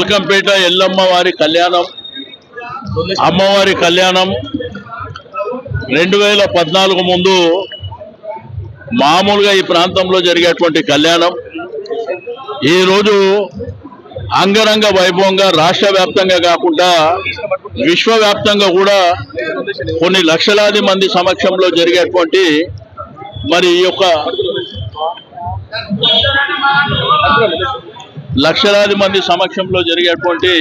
బల్కంపేట ఎల్లమ్మ వారి కళ్యాణం, అమ్మవారి కళ్యాణం 2014 ముందు మామూలుగా ఈ ప్రాంతంలో జరిగేటువంటి కళ్యాణం ఈరోజు అంగరంగ వైభవంగా రాష్ట్ర వ్యాప్తంగా కాకుండా విశ్వవ్యాప్తంగా కూడా కొన్ని లక్షలాది మంది సమక్షంలో జరిగేటువంటి మరి ఈ యొక్క లక్షలాది మంది సమక్షంలో జరిగేటువంటి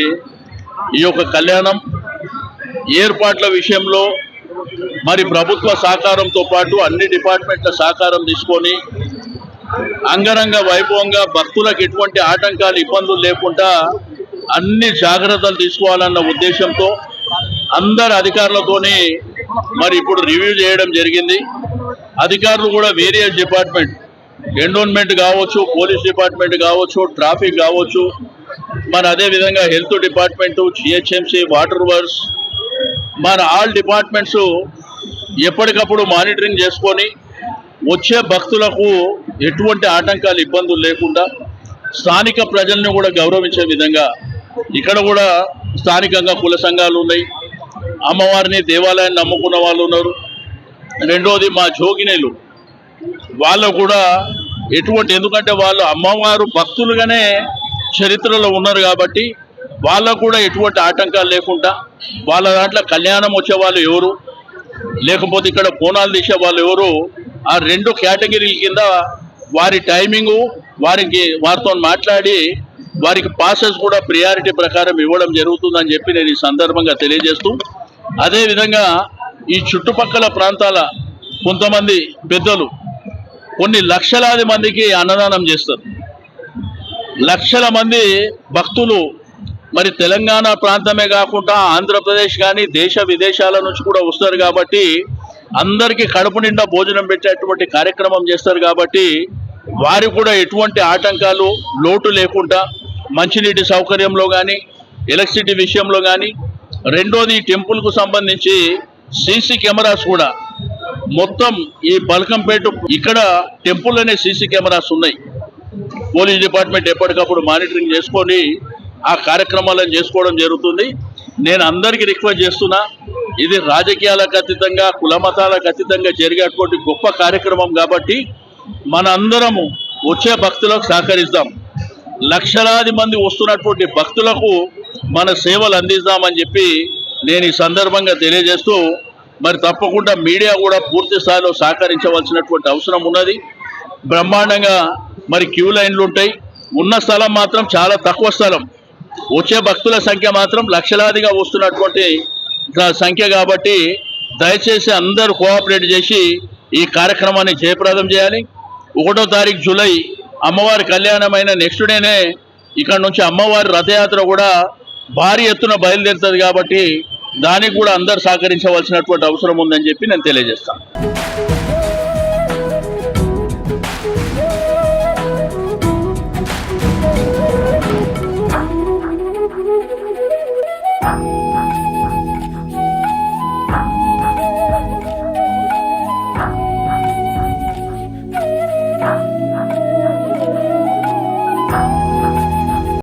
ఈ యొక్క కళ్యాణం ఏర్పాట్ల విషయంలో మరి ప్రభుత్వ సహకారంతో పాటు అన్ని డిపార్ట్మెంట్ల సహకారం తీసుకొని అంగరంగ వైభవంగా భక్తులకు ఎటువంటి ఆటంకాలు ఇబ్బందులు లేకుండా అన్ని జాగ్రత్తలు తీసుకోవాలన్న ఉద్దేశంతో అందరు అధికారులతోని మరి ఇప్పుడు రివ్యూ చేయడం జరిగింది. అధికారులు కూడా వేరియస్ డిపార్ట్మెంట్, ఎండోన్మెంట్ కావచ్చు, పోలీస్ డిపార్ట్మెంట్ కావచ్చు, ట్రాఫిక్ కావచ్చు, మరి అదేవిధంగా health department, GHMC, water works, మన ఆల్ డిపార్ట్మెంట్స్ ఎప్పటికప్పుడు మానిటరింగ్ చేసుకొని వచ్చే భక్తులకు ఎటువంటి ఆటంకాలు ఇబ్బందులు లేకుండా స్థానిక ప్రజల్ని కూడా గౌరవించే విధంగా ఇక్కడ కూడా స్థానికంగా కుల సంఘాలు ఉన్నాయి, అమ్మవారిని దేవాలయాన్ని నమ్ముకున్న వాళ్ళు ఉన్నారు. రెండోది మా జోగినేలు వాళ్ళు కూడా ఎందుకంటే వాళ్ళు అమ్మవారు భక్తులుగానే చరిత్రలో ఉన్నారు కాబట్టి వాళ్ళకు కూడా ఎటువంటి ఆటంకాలు లేకుండా వాళ్ళ దాంట్లో కళ్యాణం వచ్చే వాళ్ళు ఎవరు, లేకపోతే ఇక్కడ బోనాలు తీసే వాళ్ళు ఎవరు, ఆ 2 కేటగిరీల కింద వారి టైమింగు వారితో మాట్లాడి వారికి పాసెస్ కూడా ప్రియారిటీ ప్రకారం ఇవ్వడం జరుగుతుందని చెప్పి నేను ఈ సందర్భంగా తెలియజేస్తూ, అదేవిధంగా ఈ చుట్టుపక్కల ప్రాంతాల కొంతమంది పెద్దలు కొన్ని లక్షలాది మందికి అన్నదానం చేస్తారు. లక్షల మంది భక్తులు మరి తెలంగాణ ప్రాంతమే కాకుండా ఆంధ్రప్రదేశ్ కానీ దేశ విదేశాల నుంచి కూడా వస్తారు కాబట్టి అందరికీ కడుపు నిండా భోజనం పెట్టేటువంటి కార్యక్రమం చేస్తారు కాబట్టి వారికి కూడా ఎటువంటి ఆటంకాలు లోటు లేకుండా మంచినీటి సౌకర్యంలో కానీ ఎలక్ట్రిసిటీ విషయంలో కానీ, రెండోది టెంపుల్కు సంబంధించి సీసీ కెమెరాస్ కూడా మొత్తం ఈ బల్కంపేట ఇక్కడ టెంపుల్ అనే సీసీ కెమెరాస్ ఉన్నాయి. పోలీస్ డిపార్ట్మెంట్ ఎప్పటికప్పుడు మానిటరింగ్ చేసుకొని ఆ కార్యక్రమాలను చేసుకోవడం జరుగుతుంది. నేను అందరికీ రిక్వెస్ట్ చేస్తున్నా, ఇది రాజకీయాలకు అతీతంగా కుల మతాలకు అతీతంగా జరిగేటువంటి గొప్ప కార్యక్రమం కాబట్టి మన అందరము వచ్చే భక్తులకు సహకరిద్దాం. లక్షలాది మంది వస్తున్నటువంటి భక్తులకు మన సేవలు అందిద్దామని చెప్పి నేను ఈ సందర్భంగా తెలియజేస్తూ, మరి తప్పకుండా మీడియా కూడా పూర్తి స్థాయిలో సహకరించవలసినటువంటి అవసరం ఉన్నది. బ్రహ్మాండంగా మరి క్యూ లైన్లు ఉంటాయి. ఉన్న స్థలం మాత్రం చాలా తక్కువ స్థలం, వచ్చే భక్తుల సంఖ్య మాత్రం లక్షలాదిగా వస్తున్నటువంటి సంఖ్య కాబట్టి దయచేసి అందరూ కోఆపరేట్ చేసి ఈ కార్యక్రమాన్ని జయప్రదం చేయాలి. 1వ తారీఖు జూలై అమ్మవారి కళ్యాణమైన నెక్స్ట్ డేనే ఇక్కడ నుంచి అమ్మవారి రథయాత్ర కూడా భారీ ఎత్తున బయలుదేరుతుంది కాబట్టి దానికి కూడా అందరూ సహకరించవలసినటువంటి అవసరం ఉందని చెప్పి నేను తెలియజేస్తాను.